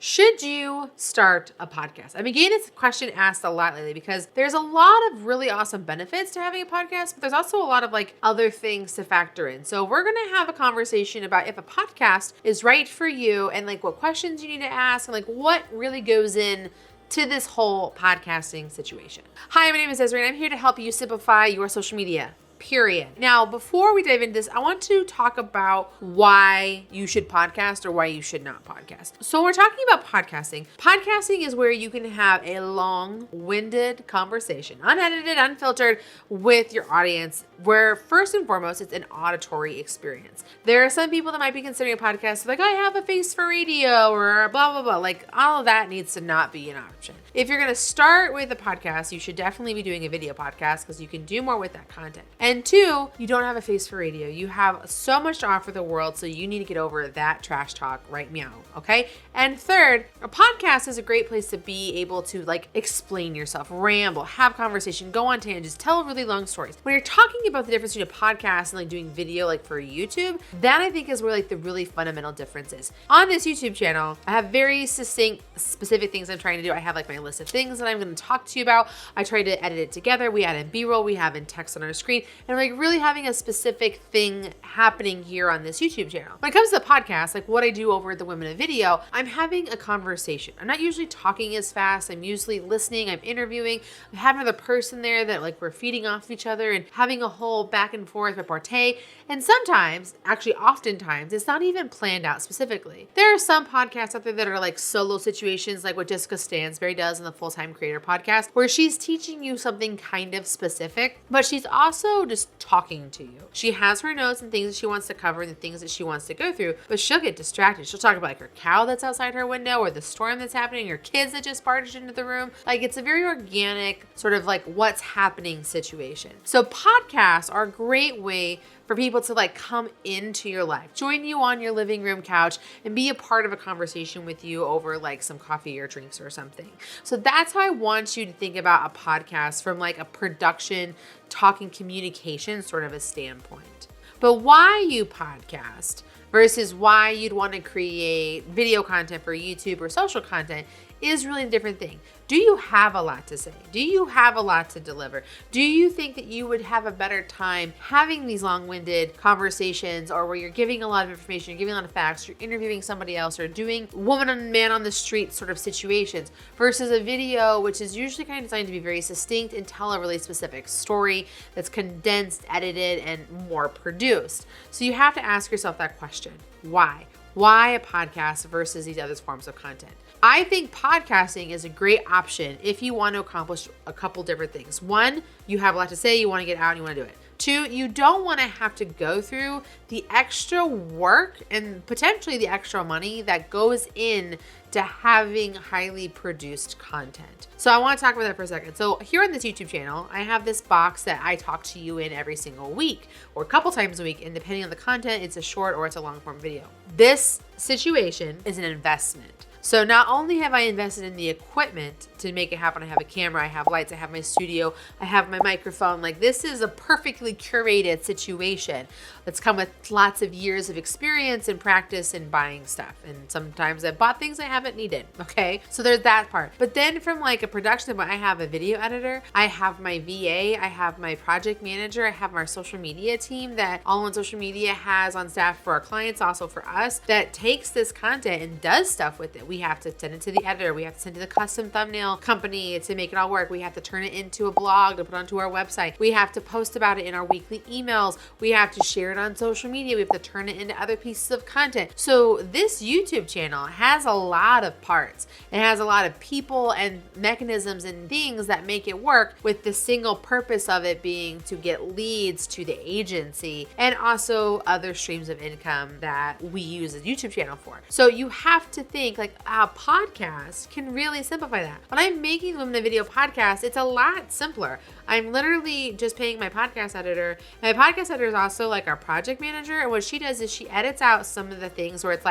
Should you start a podcast? I'm getting this question asked a lot lately because there's a lot of really awesome benefits to having a podcast, but there's also a lot of other things to factor in. So we're going to have a conversation about if a podcast is right for you and what questions you need to ask and what really goes in to this whole podcasting situation. Hi, my name is Desiree and I'm here to help you simplify your social media. Period. Now, before we dive into this, I want to talk about why you should podcast or why you should not podcast. So when we're talking about podcasting is where you can have a long-winded conversation, unedited, unfiltered with your audience, where first and foremost, it's an auditory experience. There are some people that might be considering a podcast I have a face for radio or blah, blah, blah. All of that needs to not be an option. If you're going to start with a podcast, you should definitely be doing a video podcast because you can do more with that content. And two, you don't have a face for radio. You have so much to offer the world, so you need to get over that trash talk right meow, okay? And third, a podcast is a great place to be able to explain yourself, ramble, have conversation, go on tangents, tell really long stories. When you're talking about the difference between a podcast and doing video for YouTube, that I think is where the really fundamental difference is. On this YouTube channel, I have very succinct, specific things I'm trying to do. I have my list of things that I'm going to talk to you about. I try to edit it together. We add in B-roll, we have in text on our screen, and really having a specific thing happening here on this YouTube channel. When it comes to the podcast, what I do over at the Women of Video, I'm having a conversation. I'm not usually talking as fast. I'm usually listening. I'm interviewing. I have another person there that we're feeding off each other and having a whole back and forth repartee. And sometimes, actually oftentimes, it's not even planned out specifically. There are some podcasts out there that are solo situations, like what Jessica Stansberry does in the Full-Time Creator podcast, where she's teaching you something kind of specific, but she's also just talking to you. She has her notes and things that she wants to cover and the things that she wants to go through, but she'll get distracted. She'll talk about her cow that's outside her window or the storm that's happening, or kids that just barged into the room. It's a very organic sort of what's happening situation. So podcasts are a great way for people to come into your life, join you on your living room couch and be a part of a conversation with you over some coffee or drinks or something. So that's how I want you to think about a podcast from a production, talking, communication sort of a standpoint. But why you podcast versus why you'd want to create video content for YouTube or social content is really a different thing. Do you have a lot to say? Do you have a lot to deliver? Do you think that you would have a better time having these long-winded conversations, or where you're giving a lot of information, you're giving a lot of facts, you're interviewing somebody else, or doing woman and man on the street sort of situations, versus a video, which is usually kind of designed to be very succinct and tell a really specific story that's condensed, edited, and more produced. So you have to ask yourself that question. Why? Why a podcast versus these other forms of content? I think podcasting is a great option if you want to accomplish a couple different things. One, you have a lot to say, you want to get out and you want to do it. Two, you don't want to have to go through the extra work and potentially the extra money that goes in to having highly produced content. So I want to talk about that for a second. So here on this YouTube channel, I have this box that I talk to you in every single week or a couple times a week, and depending on the content, it's a short or it's a long form video. This situation is an investment. So not only have I invested in the equipment to make it happen, I have a camera, I have lights, I have my studio, I have my microphone. This is a perfectly curated situation that's come with lots of years of experience and practice and buying stuff. And sometimes I bought things I haven't needed, okay? So there's that part. But then from a production standpoint, I have a video editor, I have my VA, I have my project manager, I have our social media team that All in Social Media has on staff for our clients, also for us, that takes this content and does stuff with it. We have to send it to the editor. We have to send it to the custom thumbnail company to make it all work. We have to turn it into a blog to put onto our website. We have to post about it in our weekly emails. We have to share it on social media. We have to turn it into other pieces of content. So this YouTube channel has a lot of parts. It has a lot of people and mechanisms and things that make it work, with the single purpose of it being to get leads to the agency and also other streams of income that we use a YouTube channel for. So you have to think a podcast can really simplify that. When I'm making Women in Video podcast, it's a lot simpler. I'm literally just paying my podcast editor. And my podcast editor is also our project manager. And what she does is she edits out some of the things where it's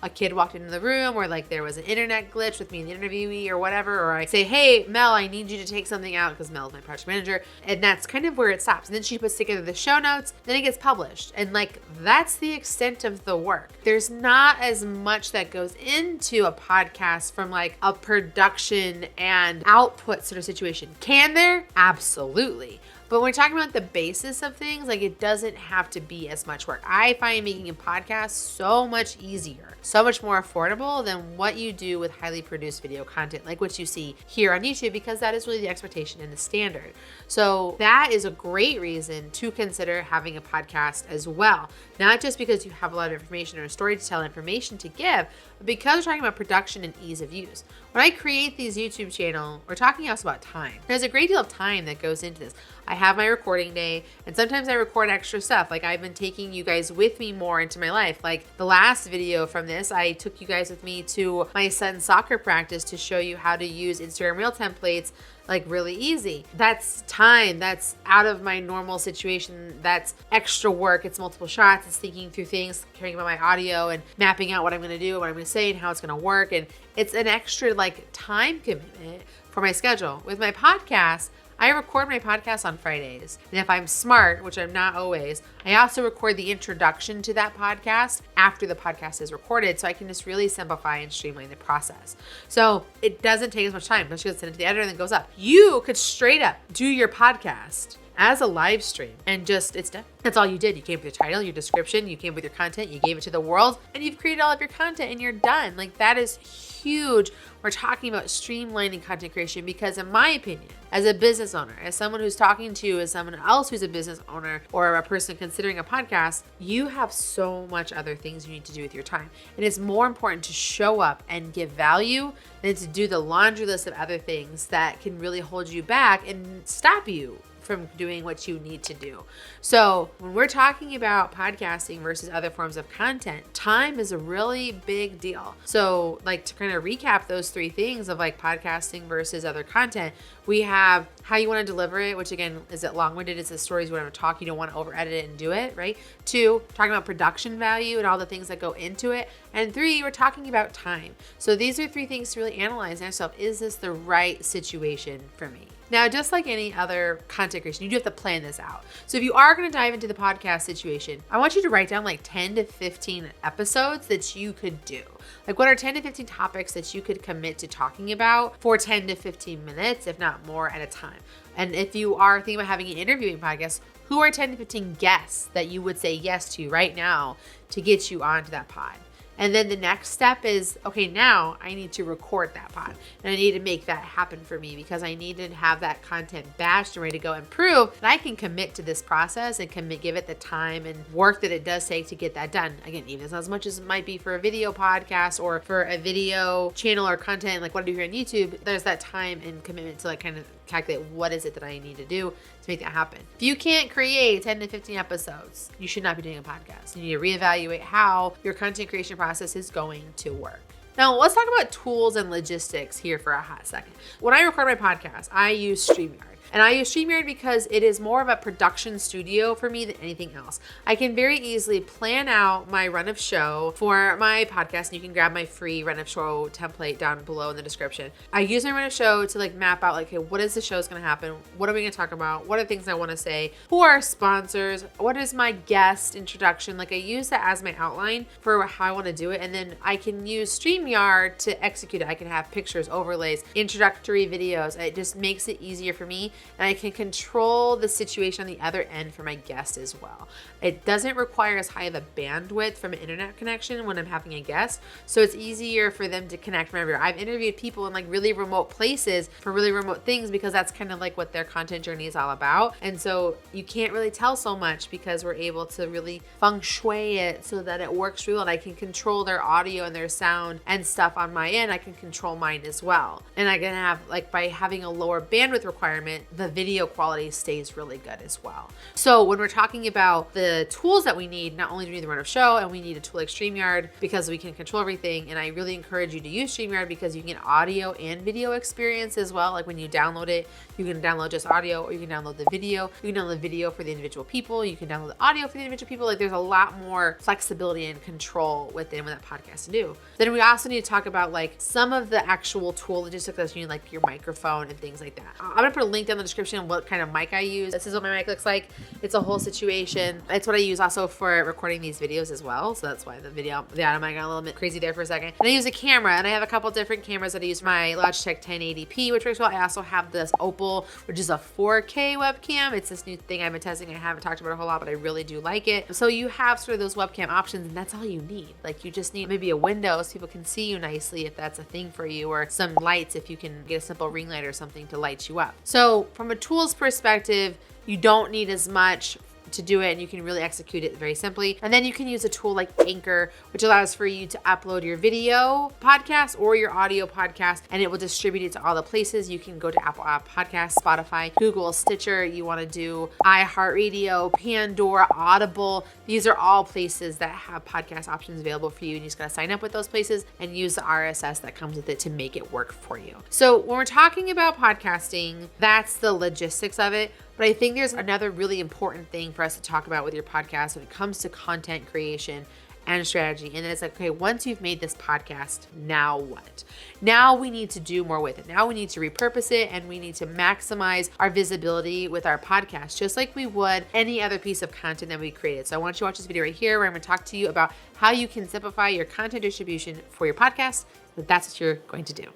a kid walked into the room, or like there was an internet glitch with me and the interviewee or whatever, or I say, hey, Mel, I need you to take something out, because Mel's my project manager. And that's kind of where it stops. And then she puts together the show notes, then it gets published. And like, that's the extent of the work. There's not as much that goes into a podcast from like a production and output sort of situation. Can there? Absolutely. But when we're talking about the basis of things, like it doesn't have to be as much work. I find making a podcast so much easier, so much more affordable than what you do with highly produced video content, like what you see here on YouTube, because that is really the expectation and the standard. So that is a great reason to consider having a podcast as well. Not just because you have a lot of information or a story to tell, information to give, but because we're talking about production and ease of use. When I create these YouTube channels, we're talking also about time. There's a great deal of time that goes into this. I have my recording day, and sometimes I record extra stuff. Like I've been taking you guys with me more into my life. Like the last video from this, I took you guys with me to my son's soccer practice to show you how to use Instagram Reel templates like really easy. That's time. That's out of my normal situation. That's extra work. It's multiple shots. It's thinking through things, caring about my audio and mapping out what I'm going to do, what I'm going to say, and how it's going to work. And it's an extra like time commitment for my schedule. With my podcast, I record my podcast on Fridays. And if I'm smart, which I'm not always, I also record the introduction to that podcast after the podcast is recorded, so I can just really simplify and streamline the process. So it doesn't take as much time. Just send it to the editor and then it goes up. You could straight up do your podcast as a live stream and just, it's done. That's all you did. You came with your title, your description, you came with your content, you gave it to the world, and you've created all of your content and you're done. Like that is huge. We're talking about streamlining content creation because in my opinion, as a business owner, as someone who's talking to you, as someone else who's a business owner or a person considering a podcast, you have so much other things you need to do with your time. And it's more important to show up and give value than to do the laundry list of other things that can really hold you back and stop you from doing what you need to do. So when we're talking about podcasting versus other forms of content, time is a really big deal. So like to kind of recap those three things of like podcasting versus other content, we have how you want to deliver it, which again, is it long-winded? Is the stories you want to talk, you don't want to over-edit it and do it, right? 2, talking about production value and all the things that go into it. And 3, we're talking about time. So these are 3 things to really analyze yourself. Is this the right situation for me? Now, just like any other content creation, you do have to plan this out. So if you are going to dive into the podcast situation, I want you to write down like 10 to 15 episodes that you could do. Like what are 10 to 15 topics that you could commit to talking about for 10 to 15 minutes, if not more at a time? And if you are thinking about having an interviewing podcast, who are 10 to 15 guests that you would say yes to right now to get you onto that pod? And then the next step is, okay, now I need to record that pod and I need to make that happen for me because I need to have that content bashed and ready to go and prove that I can commit to this process and give it the time and work that it does take to get that done. Again, even as much as it might be for a video podcast or for a video channel or content like what I do here on YouTube, there's that time and commitment to like kind of calculate what is it that I need to do to make that happen. If you can't create 10 to 15 episodes, you should not be doing a podcast. You need to reevaluate how your content creation process is going to work. Now, let's talk about tools and logistics here for a hot second. When I record my podcast, I use StreamYard. And I use StreamYard because it is more of a production studio for me than anything else. I can very easily plan out my run of show for my podcast. And you can grab my free run of show template down below in the description. I use my run of show to like map out like, okay, what is the show's going to happen? What are we going to talk about? What are things I want to say? Who are sponsors? What is my guest introduction? Like I use that as my outline for how I want to do it. And then I can use StreamYard to execute it. I can have pictures, overlays, introductory videos. It just makes it easier for me. And I can control the situation on the other end for my guest as well. It doesn't require as high of a bandwidth from an internet connection when I'm having a guest. So it's easier for them to connect from everywhere. I've interviewed people in like really remote places for really remote things because that's kind of like what their content journey is all about. And so you can't really tell so much because we're able to really feng shui it so that it works real and I can control their audio and their sound and stuff on my end. I can control mine as well. And I can have like by having a lower bandwidth requirement, the video quality stays really good as well. So when we're talking about the tools that we need, not only do we need the run of show and we need a tool like StreamYard because we can control everything. And I really encourage you to use StreamYard because you can get audio and video experience as well. Like when you download it, you can download just audio or you can download the video. You can download the video for the individual people. You can download the audio for the individual people. Like there's a lot more flexibility and control within what that podcast to do. Then we also need to talk about like some of the actual tool logistics that you need, like your microphone and things like that. I'm gonna put a link down in the description of what kind of mic I use. This is what my mic looks like. It's a whole situation. It's what I use also for recording these videos as well. So that's why the audio mic got a little bit crazy there for a second. And I use a camera, and I have a couple different cameras that I use. My Logitech 1080p, which works well. I also have this Opal, which is a 4K webcam. It's this new thing I've been testing. I haven't talked about it a whole lot, but I really do like it. So you have sort of those webcam options, and that's all you need. Like you just need maybe a window so people can see you nicely if that's a thing for you, or some lights if you can get a simple ring light or something to light you up. So from a tools perspective, you don't need as much to do it, and you can really execute it very simply. And then you can use a tool like Anchor, which allows for you to upload your video podcast or your audio podcast, and it will distribute it to all the places. You can go to Apple Podcasts, Spotify, Google, Stitcher. You want to do iHeartRadio, Pandora, Audible. These are all places that have podcast options available for you, and you just got to sign up with those places and use the RSS that comes with it to make it work for you. So when we're talking about podcasting, that's the logistics of it. But I think there's another really important thing for us to talk about with your podcast when it comes to content creation and strategy. And then it's like, okay, once you've made this podcast, now what? Now we need to do more with it. Now we need to repurpose it, and we need to maximize our visibility with our podcast, just like we would any other piece of content that we created. So I want you to watch this video right here where I'm going to talk to you about how you can simplify your content distribution for your podcast. But that's what you're going to do.